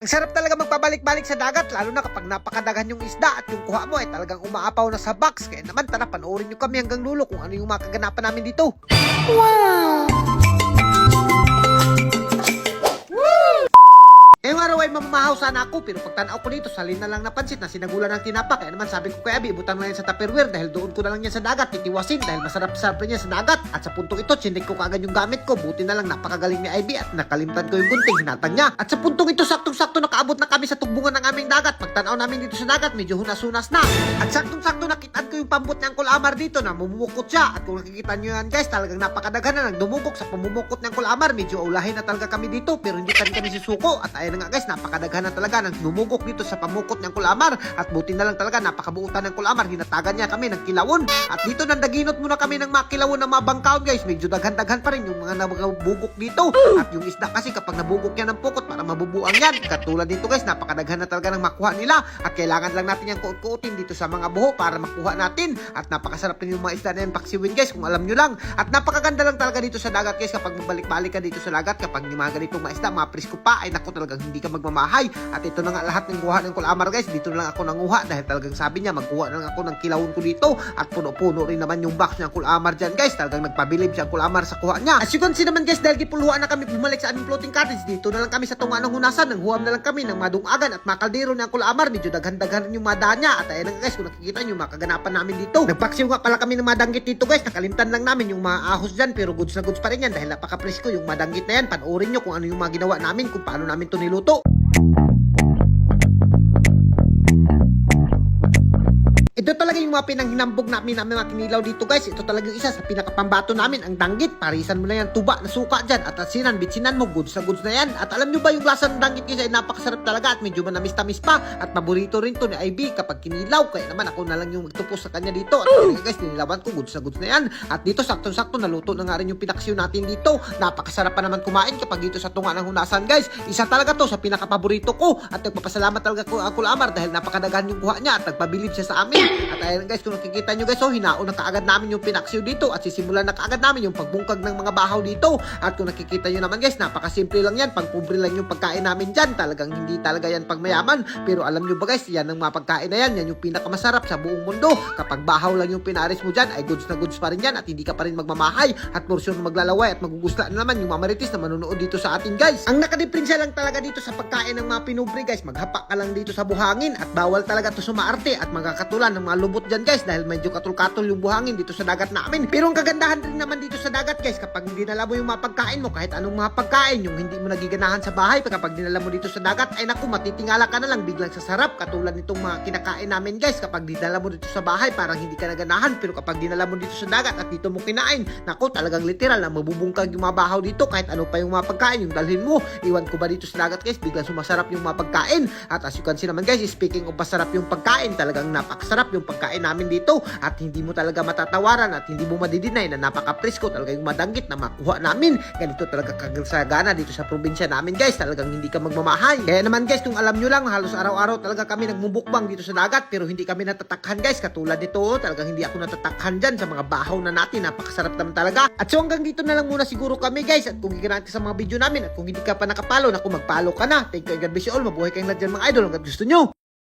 Ang sarap talaga magpabalik-balik sa dagat, lalo na kapag napakadagan yung isda at yung kuha mo ay talagang umaapaw na sa box. Kaya naman tara, panoorin nyo kami hanggang dulo kung ano yung mga kaganapan namin dito. Wow! Ngayong araw ay mamamahaw sana ako, pero pagtanaw ko dito, salin na lang napansin na sinagulan ng tinapa. Kaya naman sabi ko kay Abby, ibutan mo na yan sa Tupperware dahil doon ko na lang yan sa dagat, titiwasin dahil masarap-sarap rin yan sa dagat. At sa puntong ito, chinik ko kaagad yung gamit ko. Buti na lang napakagaling ni Abby at nakalimtan ko yung gunting, hinatan niya. At sa puntong ito, saktong-sakto nakaabot na kami sa tugbungan ng aming dagat. Pagtanaw namin dito sa dagat, medyo hunas-hunas na. At saktong-sakto nakitaan ko yung pambot ng kulamar dito na mumukot siya. At kung nakikita nyo yan guys, talagang napakadagan na nang dumugok sa pamumukot ng kulamar. Medyo ulahin na talaga kami dito, pero hindi kami susuko. At ayun na nga guys, napakadagan na talaga nang dumugok dito sa pamukot ng kulamar. At buti na lang talaga napakabuutan ng kulamar, hinatagan niya kami ng kilawon. At dito nandaginot muna kami ng mga kilawon na mga bangkaon guys. Medyo daghan-daghan pa rin yung mga nabugok dito. At yung isda kasi kapag nabugok yan ng pukot, para mabubuang yan. Katulad dito guys, napakadaghan na talaga ng makuha nila. At kailangan lang natin yung kuot-kuotin dito sa mga buho para makuha natin. At napakasarap rin yung mga isda na yan paksiwin guys, kung alam nyo lang. At napakaganda lang talaga dito sa dagat guys, kapag magbalik-balik ka dito sa dagat, kapag yung mga ganitong mga isda, mga presko pa, ay naku talagang hindi ka magmamahay. At ito na nga lahat ng kuha ng kulamar guys, dito na lang ako nanguha dahil talagang sabi niya magkuha na lang ako ng kilawon ko dito. At puno-puno rin naman yung box ng kulamar dyan guys, talagang nagpabilib siya kulamar sa kuha niya. As you can see naman guys, dahil gipuluhan na kami bumalik sa aming floating cottage, dito na lang kami sa tunga ng hunasan, nanghuam na lang kami ng madungagan at makaldero ng kulamar. Medyo daghan-daghan yung mada niya. At ayun nga guys, kung nakikita nyo, makaganapan namin dito. Nagpaksiw nga pala kami ng madanggit dito guys, nakalimtan lang namin yung mga ahos dyan, pero goods na goods pa rin yan dahil napaka-presko yung madanggit na yan. Panoorin nyo kung ano yung mga ginawa namin, kung paano namin to niluto. Ito talaga yung mga pinanghinambog namin mga kinilaw dito guys. Ito talaga yung isa sa pinakapambato namin, ang danggit. Parisan mo na yan, tuba na suka dyan. At asinan, bitsinan mo, goods na yan. At alam nyo ba yung lasa ng danggit guys ay napakasarap talaga at medyo manamis-tamis pa. At paborito rin to ni Ivy kapag kinilaw. Kaya naman ako na lang yung magtupos sa kanya dito. At talaga guys, ninilawan ko, goods na yan. At dito saktong-sakto naluto na nga rin yung pinaksiw natin dito. Napakasarap pa naman kumain kapag dito sa tunga ng hunasan guys. Isa talaga to sa pinakapaborito ko. At nagpapasalamat talaga ko ang kulamar dahil napakadagan yung kuha niya at nagpabilib siya sa amin. At ayun guys, kung nakikita nyo guys, hinaon na kaagad namin yung pinaksiw dito at sisimulan na kaagad namin yung pagbungkag ng mga bahaw dito. At kung nakikita nyo naman guys, napakasimple lang yan, pangpobre lang yung pagkain namin dyan. Talagang hindi talaga yan pagmayaman, pero alam nyo ba guys, yan ang mga pagkain na yan yung pinakamasarap sa buong mundo. Kapag bahaw lang yung pinaris mo dyan, ay goods na goods pa rin yan at hindi ka pa rin magmamahay at porsyon maglalaway at magugusla na naman yung mga marites na manunood dito sa atin guys. Ang nakadiprensya lang talaga dito sa pagkain ng mga pinubre guys, maghapa ka lang dito sa buhangin at bawal talaga to sumaarte at magkakatulan ng mga lubot dyan guys dahil medyo katul-katul yung buhangin dito sa dagat namin. Pero ang kagandahan rin naman dito sa dagat guys, kapag dinala mo yung mga pagkain mo, kahit anong mga pagkain, yung hindi mo nagiganahan sa bahay, kapag dinala mo dito sa dagat, ay naku, matitingala ka na lang biglang sa sarap. Katulad nitong mga kinakain namin guys, kapag dinala mo dito sa bahay, parang hindi ka naganahan. Pero kapag dinala mo dito sa dagat at dito mo kinain, naku, talagang literal na mabubungkag yung mga bahaw dito. Kahit ano pa yung mga pagkain, yung dalhin mo. Iwan ko ba dito sa dagat guys, biglang sumasarap yung mga pagkain. At as you can see naman guys, speaking of pasarap yung pagkain, talagang napakasarap yung pagkain namin dito. At hindi mo talaga matatawaran at hindi mo madidinay na napaka-presko talaga yung madanggit na makuha namin. Ganito talaga kagasagana dito sa probinsya namin guys, talagang hindi ka magmamahay. Kaya naman guys, kung alam nyo lang, halos araw-araw talaga kami nagmumukbang dito sa dagat, pero hindi kami natatakhan guys. Katulad nito, talagang hindi ako natatakhan dyan sa mga bahaw na natin, napakasarap naman talaga. At so hanggang dito na lang muna siguro kami guys. At kung higirahan ka sa mga video namin at kung hindi ka pa nakapalo, naku, magpalo ka na. Thank you and God bless you all. Mabuhay kayong lahat dyan mga idol hanggang gusto nyo.